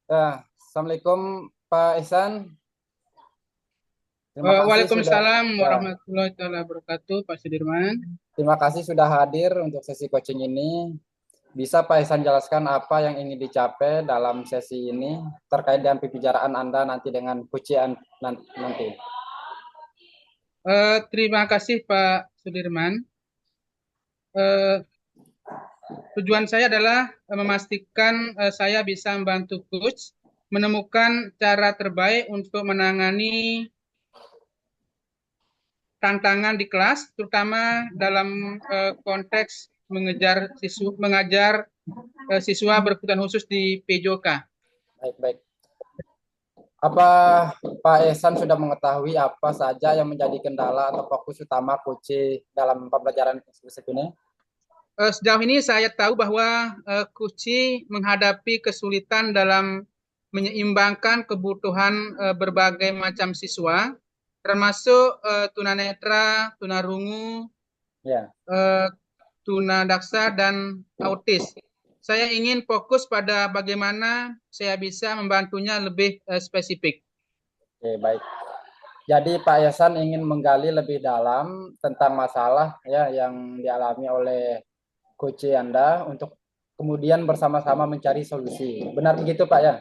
Assalamualaikum Pak Ihsan. Terima kasih sudah Waalaikumsalam ya, warahmatullahi taala wabarakatuh, Pak Sudirman. terima kasih sudah hadir untuk sesi coaching ini. Bisa Pak Ihsan jelaskan apa yang ingin dicapai dalam sesi ini terkait dengan pembicaraan Anda nanti dengan kucian nanti. Terima kasih Pak Sudirman. Eh, Tujuan saya adalah memastikan saya bisa membantu coach menemukan cara terbaik untuk menangani tantangan di kelas, terutama dalam konteks mengajar siswa berkebutuhan khusus di PJOK. Baik, baik. Apa Pak Ihsan sudah mengetahui apa saja yang menjadi kendala atau fokus utama kunci dalam pembelajaran eksklusif ini? Sejauh ini saya tahu bahwa Kuci menghadapi kesulitan dalam menyeimbangkan kebutuhan berbagai macam siswa, termasuk tunanetra, tunarungu, Ya, eh, tunadaksa, dan autis. Saya ingin fokus pada bagaimana saya bisa membantunya lebih spesifik. oke, baik. Jadi Pak Yasan ingin menggali lebih dalam tentang masalah ya yang dialami oleh coach Anda untuk kemudian bersama-sama mencari solusi. Benar begitu Pak ya?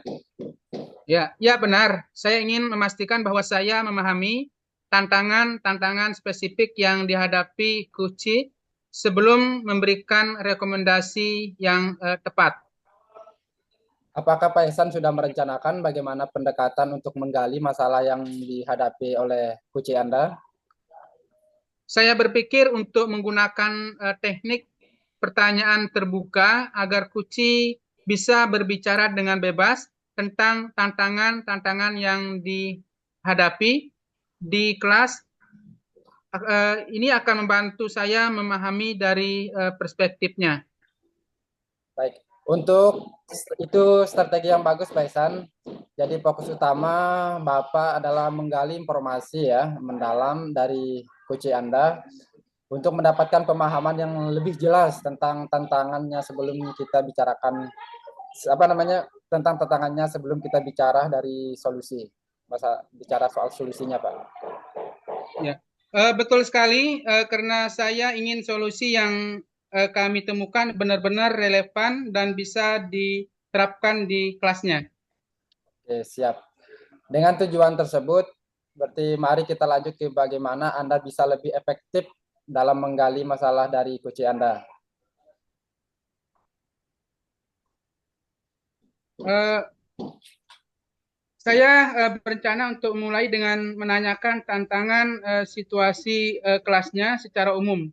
Ya, ya benar. Saya ingin memastikan bahwa saya memahami tantangan-tantangan spesifik yang dihadapi Kuci sebelum memberikan rekomendasi yang tepat. Apakah Pak Ihsan sudah merencanakan bagaimana pendekatan untuk menggali masalah yang dihadapi oleh coach Anda? Saya berpikir untuk menggunakan teknik pertanyaan terbuka agar Kuci bisa berbicara dengan bebas tentang tantangan-tantangan yang dihadapi di kelas. Ini akan membantu saya memahami dari perspektifnya. Baik. Untuk itu strategi yang bagus Pak Ihsan. Jadi fokus utama Bapak adalah menggali informasi ya mendalam dari coach Anda untuk mendapatkan pemahaman yang lebih jelas tentang tantangannya sebelum kita bicarakan apa namanya tentang tantangannya sebelum kita bicara dari solusi. Masa bicara soal solusinya, Pak. Ya, betul sekali karena saya ingin solusi yang kami temukan benar-benar relevan dan bisa diterapkan di kelasnya. Oke, siap. Dengan tujuan tersebut, berarti mari kita lanjut ke bagaimana Anda bisa lebih efektif dalam menggali masalah dari coach Anda. Eh, saya berencana untuk mulai dengan menanyakan tantangan situasi kelasnya secara umum.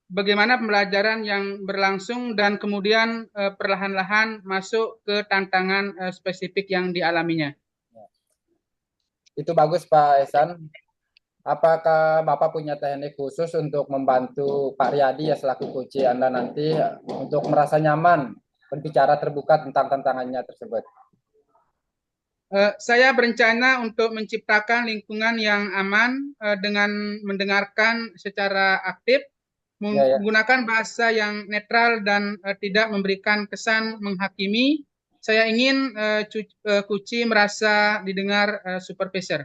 Bagaimana pembelajaran yang berlangsung dan kemudian perlahan-lahan masuk ke tantangan spesifik yang dialaminya. Itu bagus Pak Esan. Apakah Bapak punya teknik khusus untuk membantu Pak Riyadi ya selaku coach Anda nanti untuk merasa nyaman berbicara terbuka tentang tantangannya tersebut? Saya berencana untuk menciptakan lingkungan yang aman dengan mendengarkan secara aktif, Ya, ya. menggunakan bahasa yang netral dan tidak memberikan kesan menghakimi. Saya ingin Kuci merasa didengar supervisor.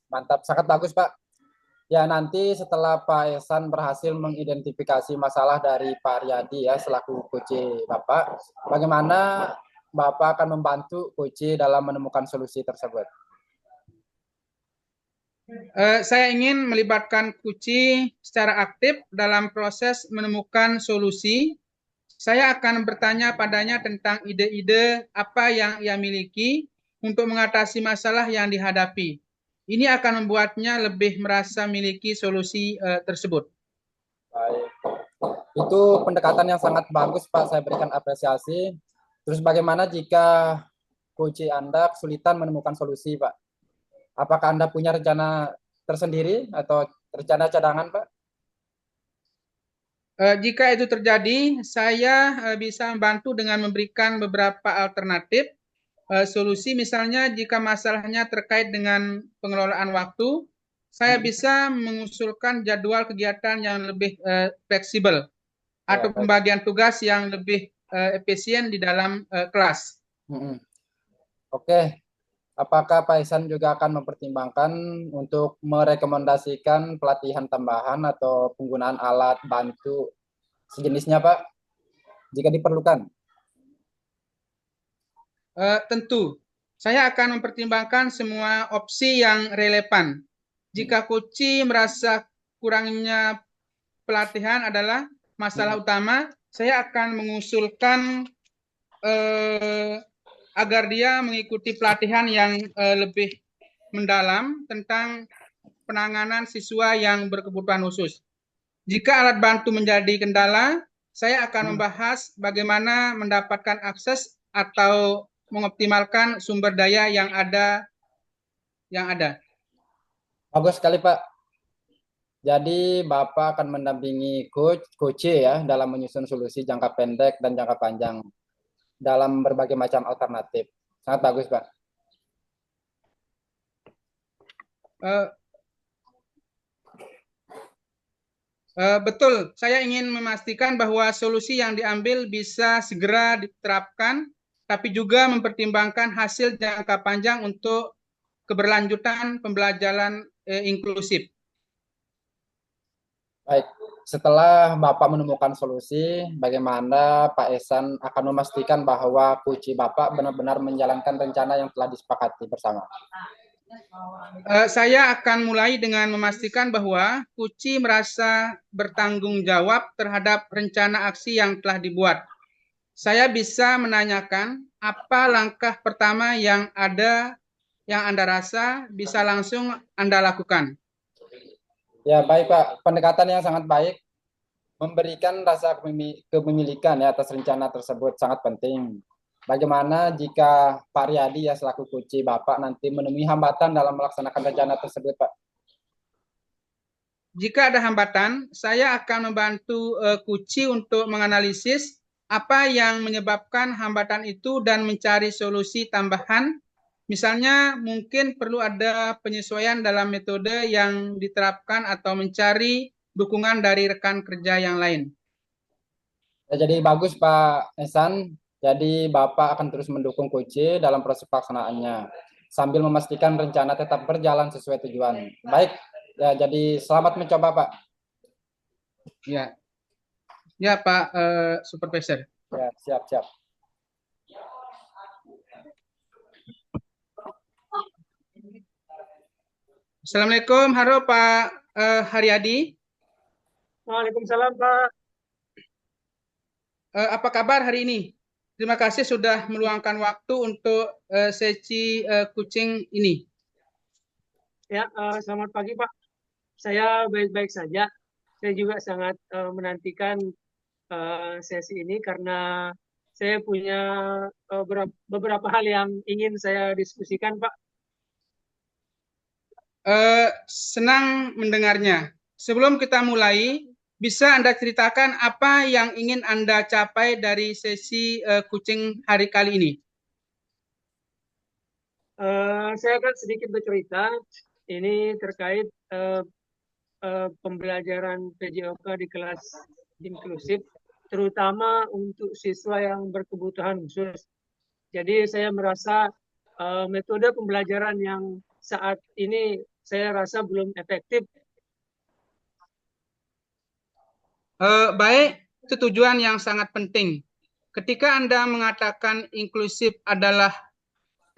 Mantap, sangat bagus Pak. Ya, nanti setelah Pak Esan berhasil mengidentifikasi masalah dari Pak Riyadi ya selaku coach Bapak, bagaimana Bapak akan membantu coach dalam menemukan solusi tersebut? Saya ingin melibatkan Kuci secara aktif dalam proses menemukan solusi. Saya akan bertanya padanya tentang ide-ide apa yang ia miliki untuk mengatasi masalah yang dihadapi. Ini akan membuatnya lebih merasa memiliki solusi tersebut. Baik. Itu pendekatan yang sangat bagus Pak, saya berikan apresiasi. Terus bagaimana jika coach Anda kesulitan menemukan solusi Pak? Apakah Anda punya rencana tersendiri atau rencana cadangan Pak? Jika itu terjadi, saya bisa membantu dengan memberikan beberapa alternatif solusi. Misalnya, jika masalahnya terkait dengan pengelolaan waktu, saya bisa mengusulkan jadwal kegiatan yang lebih fleksibel Ya, atau baik. pembagian tugas yang lebih efisien di dalam kelas. Oke, apakah Pak Ihsan juga akan mempertimbangkan untuk merekomendasikan pelatihan tambahan atau penggunaan alat bantu sejenisnya, Pak, jika diperlukan? Tentu, saya akan mempertimbangkan semua opsi yang relevan. Jika Koci merasa kurangnya pelatihan adalah masalah utama, saya akan mengusulkan eh, agar dia mengikuti pelatihan yang lebih mendalam tentang penanganan siswa yang berkebutuhan khusus. Jika alat bantu menjadi kendala, saya akan membahas bagaimana mendapatkan akses atau mengoptimalkan sumber daya yang ada. Bagus sekali, Pak. Jadi Bapak akan mendampingi coach ya dalam menyusun solusi jangka pendek dan jangka panjang dalam berbagai macam alternatif. Sangat bagus, Pak. Eh, Betul, saya ingin memastikan bahwa solusi yang diambil bisa segera diterapkan, tapi juga mempertimbangkan hasil jangka panjang untuk keberlanjutan pembelajaran inklusif. Baik, setelah Bapak menemukan solusi, bagaimana Pak Esan akan memastikan bahwa kunci Bapak benar-benar menjalankan rencana yang telah disepakati bersama? Saya akan mulai dengan memastikan bahwa Kuci merasa bertanggung jawab terhadap rencana aksi yang telah dibuat. Saya bisa menanyakan apa langkah pertama yang Anda rasa bisa langsung Anda lakukan. Ya, baik Pak. Pendekatan yang sangat baik, memberikan rasa kepemilikan ya atas rencana tersebut sangat penting. Bagaimana jika Pak Riyadi ya selaku kunci Bapak nanti menemui hambatan dalam melaksanakan rencana tersebut, Pak? Jika ada hambatan, saya akan membantu Kuci untuk menganalisis apa yang menyebabkan hambatan itu dan mencari solusi tambahan. Misalnya, mungkin perlu ada penyesuaian dalam metode yang diterapkan atau mencari dukungan dari rekan kerja yang lain. Ya, jadi bagus Pak Esan. Jadi Bapak akan terus mendukung kunci dalam proses pelaksanaannya sambil memastikan rencana tetap berjalan sesuai tujuan. Baik, ya jadi selamat mencoba Pak. Ya, ya Pak Supervisor. Ya, siap, siap. Assalamualaikum, halo Pak Haryadi. Waalaikumsalam, Pak. Apa kabar hari ini? Terima kasih sudah meluangkan waktu untuk sesi kucing ini. Ya, selamat pagi, Pak. Saya baik-baik saja. Saya juga sangat menantikan sesi ini karena saya punya beberapa hal yang ingin saya diskusikan, Pak. Senang mendengarnya. Sebelum kita mulai, bisa Anda ceritakan apa yang ingin Anda capai dari sesi kucing hari kali ini? Saya akan sedikit bercerita. Ini terkait pembelajaran PJOK di kelas inklusif, terutama untuk siswa yang berkebutuhan khusus. Jadi saya merasa metode pembelajaran yang saat ini saya rasa belum efektif. Baik, itu tujuan yang sangat penting. Ketika Anda mengatakan inklusif adalah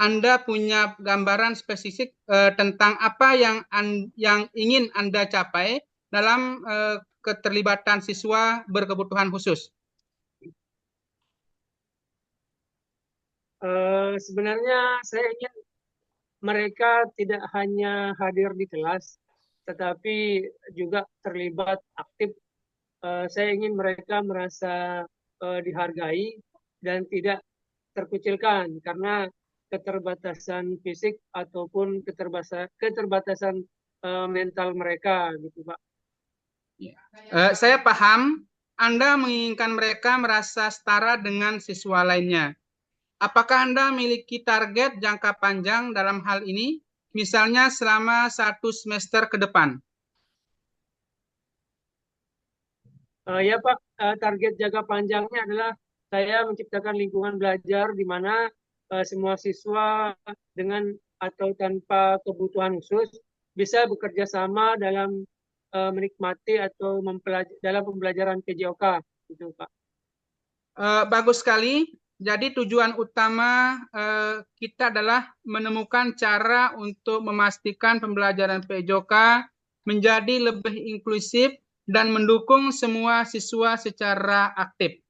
Anda punya gambaran spesifik tentang apa yang ingin Anda capai dalam keterlibatan siswa berkebutuhan khusus. Sebenarnya saya ingin mereka tidak hanya hadir di kelas, tetapi juga terlibat aktif. Saya ingin mereka merasa dihargai dan tidak terkucilkan karena keterbatasan fisik ataupun keterbatasan mental mereka, gitu, Pak. Saya paham Anda menginginkan mereka merasa setara dengan siswa lainnya. Apakah Anda memiliki target jangka panjang dalam hal ini, misalnya selama 1 semester ke depan? Ya Pak, target jangka panjangnya adalah saya menciptakan lingkungan belajar di mana semua siswa dengan atau tanpa kebutuhan khusus bisa bekerja sama dalam menikmati atau dalam pembelajaran PJOK, gitu Pak. Bagus sekali. Jadi tujuan utama kita adalah menemukan cara untuk memastikan pembelajaran PJOK menjadi lebih inklusif dan mendukung semua siswa secara aktif.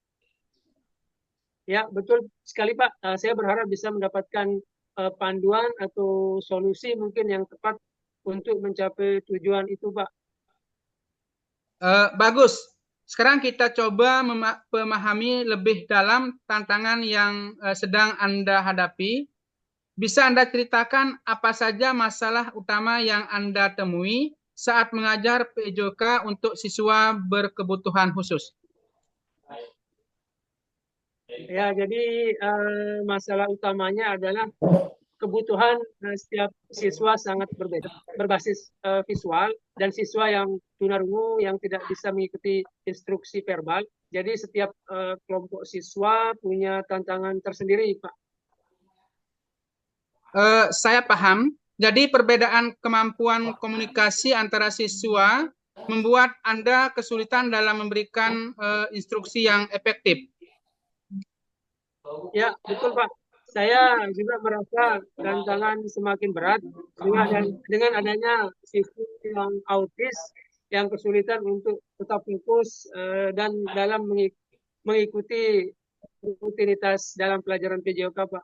Ya, betul sekali Pak. Saya berharap bisa mendapatkan panduan atau solusi mungkin yang tepat untuk mencapai tujuan itu Pak. Bagus. Sekarang kita coba memahami lebih dalam tantangan yang sedang Anda hadapi. Bisa Anda ceritakan apa saja masalah utama yang Anda temui saat mengajar PJOK untuk siswa berkebutuhan khusus? Ya, jadi masalah utamanya adalah kebutuhan setiap siswa sangat berbeda, berbasis visual, dan siswa yang tunarungu yang tidak bisa mengikuti instruksi verbal. Jadi setiap kelompok siswa punya tantangan tersendiri, Pak. Saya paham. Jadi perbedaan kemampuan komunikasi antara siswa membuat Anda kesulitan dalam memberikan instruksi yang efektif. Ya, betul Pak. Saya juga merasa tantangan semakin berat dengan adanya siswa yang autis yang kesulitan untuk tetap fokus dan dalam mengikuti rutinitas dalam pelajaran PJOK, Pak.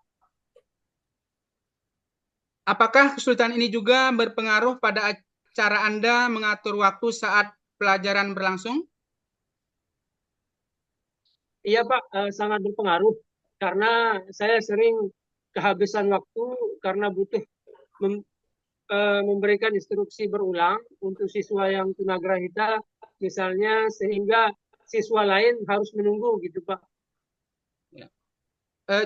Apakah kesulitan ini juga berpengaruh pada cara Anda mengatur waktu saat pelajaran berlangsung? Iya Pak, sangat berpengaruh karena saya sering kehabisan waktu karena butuh memberikan instruksi berulang untuk siswa yang tunagrahita misalnya, sehingga siswa lain harus menunggu gitu Pak.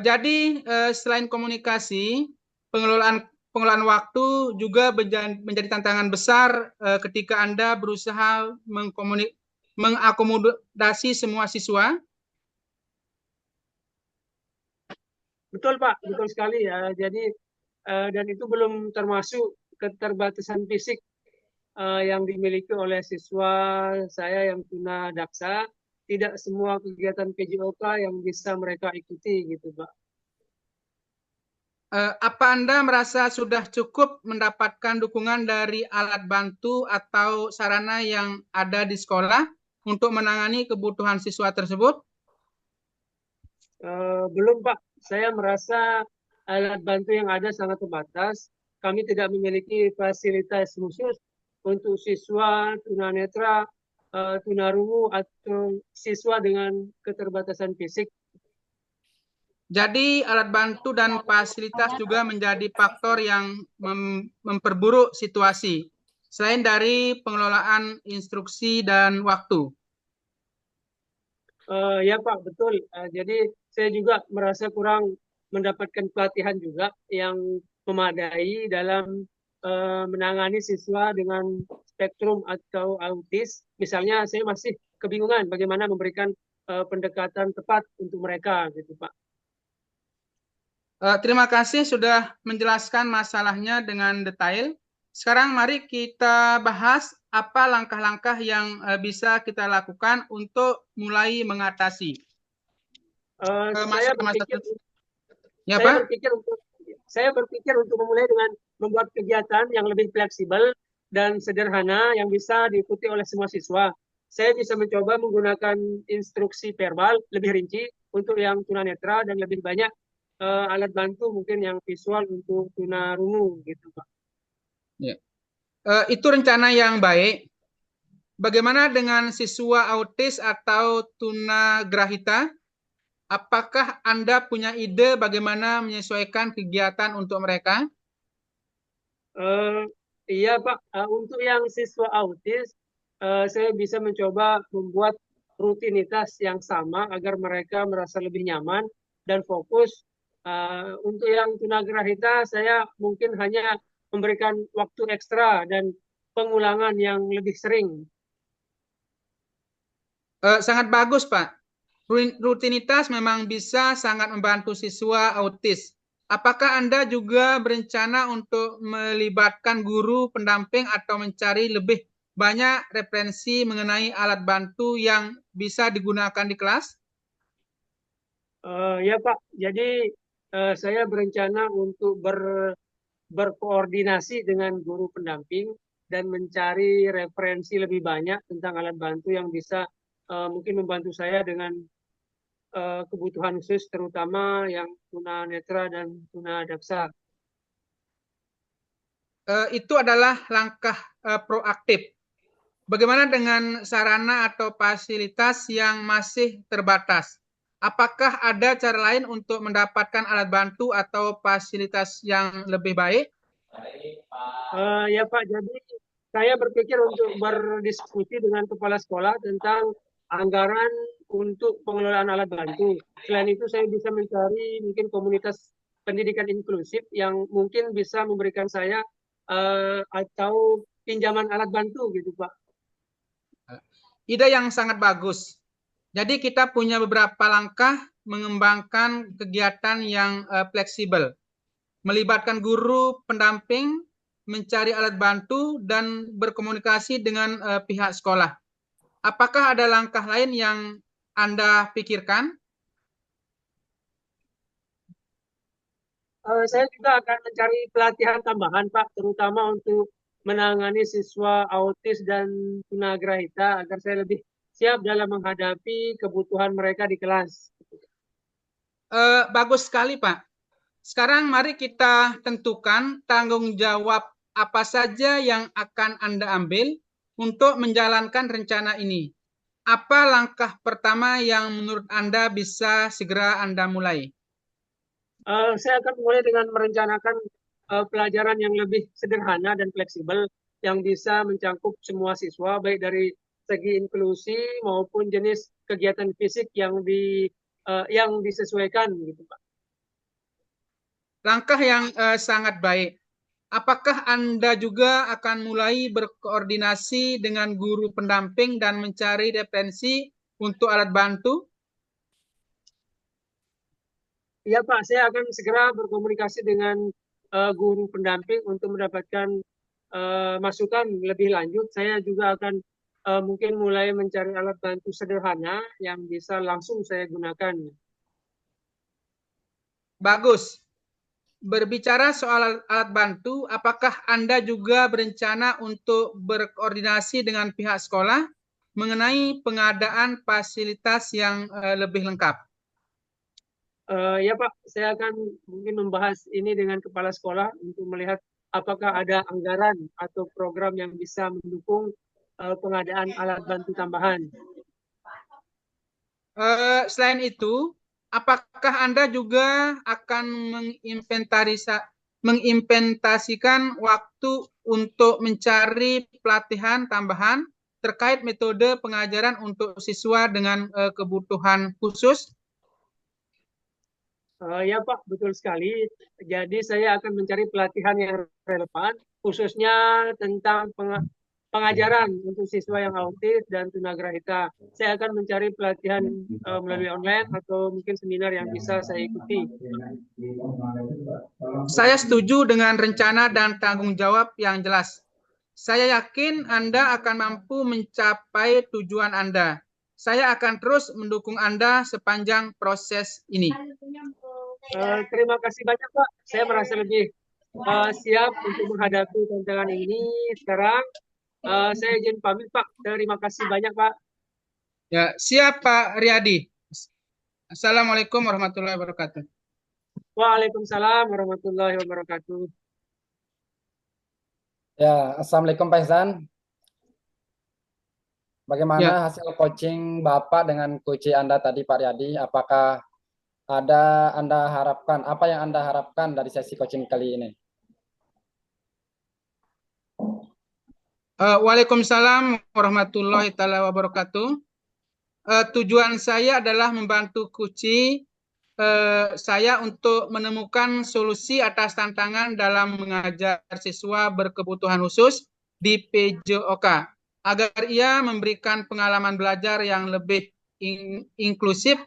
Jadi selain komunikasi, pengelolaan waktu juga menjadi tantangan besar ketika Anda berusaha mengakomodasi semua siswa. Betul Pak, betul sekali ya. Jadi dan itu belum termasuk keterbatasan fisik yang dimiliki oleh siswa saya yang tunadaksa. Tidak semua kegiatan PJOK yang bisa mereka ikuti gitu Pak. Apa Anda merasa sudah cukup mendapatkan dukungan dari alat bantu atau sarana yang ada di sekolah untuk menangani kebutuhan siswa tersebut? Belum Pak, saya merasa alat bantu yang ada sangat terbatas. Kami tidak memiliki fasilitas khusus untuk siswa tunanetra, tunarungu, atau siswa dengan keterbatasan fisik. Jadi alat bantu dan fasilitas juga menjadi faktor yang memperburuk situasi, selain dari pengelolaan instruksi dan waktu. Ya Pak, betul. Jadi saya juga merasa kurang mendapatkan pelatihan juga yang memadai dalam menangani siswa dengan spektrum atau autis. Misalnya saya masih kebingungan bagaimana memberikan pendekatan tepat untuk mereka gitu Pak. Terima kasih sudah menjelaskan masalahnya dengan detail. Sekarang mari kita bahas apa langkah-langkah yang bisa kita lakukan untuk mulai mengatasi. Saya berpikir untuk memulai dengan membuat kegiatan yang lebih fleksibel dan sederhana yang bisa diikuti oleh semua siswa. Saya bisa mencoba menggunakan instruksi verbal lebih rinci untuk yang tunanetra dan lebih banyak alat bantu mungkin yang visual untuk tunarungu gitu Pak. Ya. Itu rencana yang baik. Bagaimana dengan siswa autis atau tunagrahita? Apakah Anda punya ide bagaimana menyesuaikan kegiatan untuk mereka? Iya Pak, untuk yang siswa autis, saya bisa mencoba membuat rutinitas yang sama agar mereka merasa lebih nyaman dan fokus. Untuk yang tunagrahita, saya mungkin hanya memberikan waktu ekstra dan pengulangan yang lebih sering. Sangat bagus, Pak. Rutinitas memang bisa sangat membantu siswa autis. Apakah Anda juga berencana untuk melibatkan guru pendamping atau mencari lebih banyak referensi mengenai alat bantu yang bisa digunakan di kelas? Ya Pak, jadi saya berencana untuk berkoordinasi dengan guru pendamping dan mencari referensi lebih banyak tentang alat bantu yang bisa mungkin membantu saya dengan kebutuhan khusus, terutama yang tunanetra dan tunadaksa. Itu adalah langkah proaktif. Bagaimana dengan sarana atau fasilitas yang masih terbatas? Apakah ada cara lain untuk mendapatkan alat bantu atau fasilitas yang lebih baik? Ya Pak, jadi saya berpikir untuk berdiskusi dengan kepala sekolah tentang anggaran untuk pengelolaan alat bantu. Selain itu, saya bisa mencari mungkin komunitas pendidikan inklusif yang mungkin bisa memberikan saya atau pinjaman alat bantu gitu Pak. Ide yang sangat bagus. Jadi kita punya beberapa langkah mengembangkan kegiatan yang fleksibel, melibatkan guru pendamping, mencari alat bantu, dan berkomunikasi dengan pihak sekolah. Apakah ada langkah lain yang Anda pikirkan? Saya juga akan mencari pelatihan tambahan Pak, terutama untuk menangani siswa autis dan tunagrahita agar saya lebih siap dalam menghadapi kebutuhan mereka di kelas. Bagus sekali, Pak. Sekarang mari kita tentukan tanggung jawab apa saja yang akan Anda ambil untuk menjalankan rencana ini. Apa langkah pertama yang menurut Anda bisa segera Anda mulai? Saya akan mulai dengan merencanakan pelajaran yang lebih sederhana dan fleksibel yang bisa mencakup semua siswa, baik dari segi inklusi maupun jenis kegiatan fisik yang disesuaikan gitu Pak. Langkah yang sangat baik. Apakah Anda juga akan mulai berkoordinasi dengan guru pendamping dan mencari referensi untuk alat bantu? Iya Pak, saya akan segera berkomunikasi dengan guru pendamping untuk mendapatkan masukan lebih lanjut. Saya juga akan mungkin mulai mencari alat bantu sederhana yang bisa langsung saya gunakan. Bagus. Berbicara soal alat bantu, apakah Anda juga berencana untuk berkoordinasi dengan pihak sekolah mengenai pengadaan fasilitas yang lebih lengkap? Ya Pak, saya akan mungkin membahas ini dengan kepala sekolah untuk melihat apakah ada anggaran atau program yang bisa mendukung pengadaan alat bantu tambahan. Selain itu, apakah Anda juga akan mengimplementasikan waktu untuk mencari pelatihan tambahan terkait metode pengajaran untuk siswa dengan kebutuhan khusus? Ya Pak, betul sekali. Jadi saya akan mencari pelatihan yang relevan, khususnya tentang pengajaran untuk siswa yang autis dan tunagrahita. Saya akan mencari pelatihan melalui online atau mungkin seminar yang bisa saya ikuti. Saya setuju dengan rencana dan tanggung jawab yang jelas. Saya yakin Anda akan mampu mencapai tujuan Anda. Saya akan terus mendukung Anda sepanjang proses ini. Terima kasih banyak Pak. Saya merasa lebih siap untuk menghadapi tantangan ini. Sekarang saya izin pamit Pak. Terima kasih banyak Pak. Ya, siap Pak Riyadi. Assalamualaikum warahmatullahi wabarakatuh. Waalaikumsalam warahmatullahi wabarakatuh. Ya, Assalamualaikum Pak Ihsan. Bagaimana Ya, hasil coaching Bapak dengan coach Anda tadi Pak Riyadi? Apakah ada Anda harapkan, apa yang Anda harapkan dari sesi coaching kali ini? Waalaikumsalam warahmatullahi wabarakatuh. Tujuan saya adalah membantu Kuci saya untuk menemukan solusi atas tantangan dalam mengajar siswa berkebutuhan khusus di PJOK agar ia memberikan pengalaman belajar yang lebih inklusif.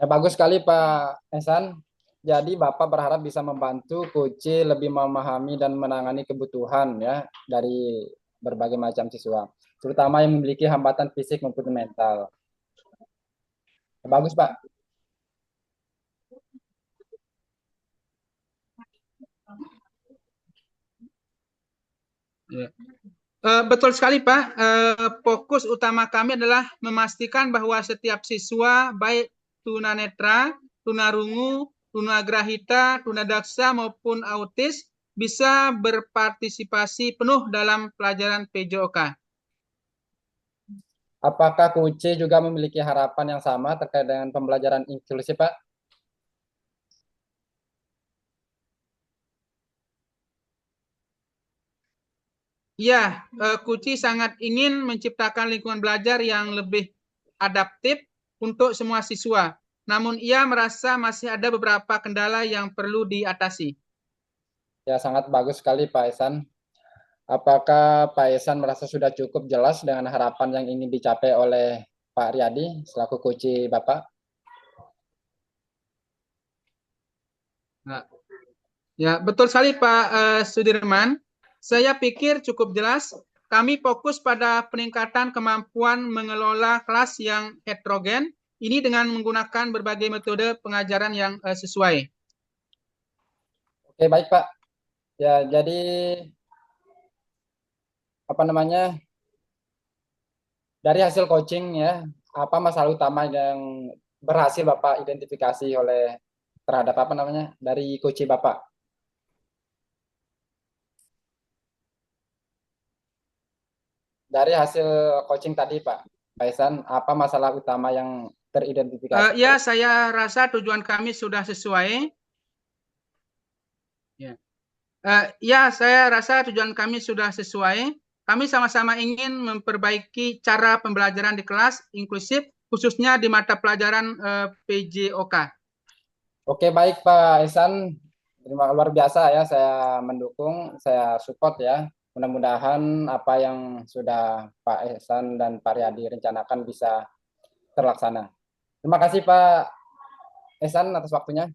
Bagus sekali Pak Ihsan. Jadi Bapak berharap bisa membantu Kuci lebih memahami dan menangani kebutuhan ya dari berbagai macam siswa, terutama yang memiliki hambatan fisik maupun mental. Bagus, Pak. Ya. Betul sekali, Pak. Fokus utama kami adalah memastikan bahwa setiap siswa, baik tunanetra, tunarungu, tunagrahita, tunadaksa maupun autis, bisa berpartisipasi penuh dalam pelajaran PJOK. Apakah Kuci juga memiliki harapan yang sama terkait dengan pembelajaran inklusif, Pak? Ya, Kuci sangat ingin menciptakan lingkungan belajar yang lebih adaptif untuk semua siswa. Namun ia merasa masih ada beberapa kendala yang perlu diatasi. Ya, sangat bagus sekali, Pak Ihsan. Apakah Pak Ihsan merasa sudah cukup jelas dengan harapan yang ingin dicapai oleh Pak Riyadi selaku Kuci Bapak? Nah, ya, betul sekali Pak Sudirman. Saya pikir cukup jelas. Kami fokus pada peningkatan kemampuan mengelola kelas yang heterogen. Ini dengan menggunakan berbagai metode pengajaran yang sesuai. Oke, baik Pak. Ya, jadi apa namanya? Dari hasil coaching ya, apa masalah utama yang berhasil Bapak identifikasi oleh terhadap apa namanya dari coaching Bapak? Dari hasil coaching tadi Pak Ihsan, apa masalah utama yang teridentifikasi? Ya, saya rasa tujuan kami sudah sesuai. Ya. Ya, saya rasa tujuan kami sudah sesuai. Kami sama-sama ingin memperbaiki cara pembelajaran di kelas inklusif, khususnya di mata pelajaran PJOK. Oke, baik Pak Ihsan, terima luar biasa ya, saya mendukung, saya support ya. Mudah-mudahan apa yang sudah Pak Ihsan dan Pak Riyadi rencanakan bisa terlaksana. Terima kasih Pak Ihsan atas waktunya.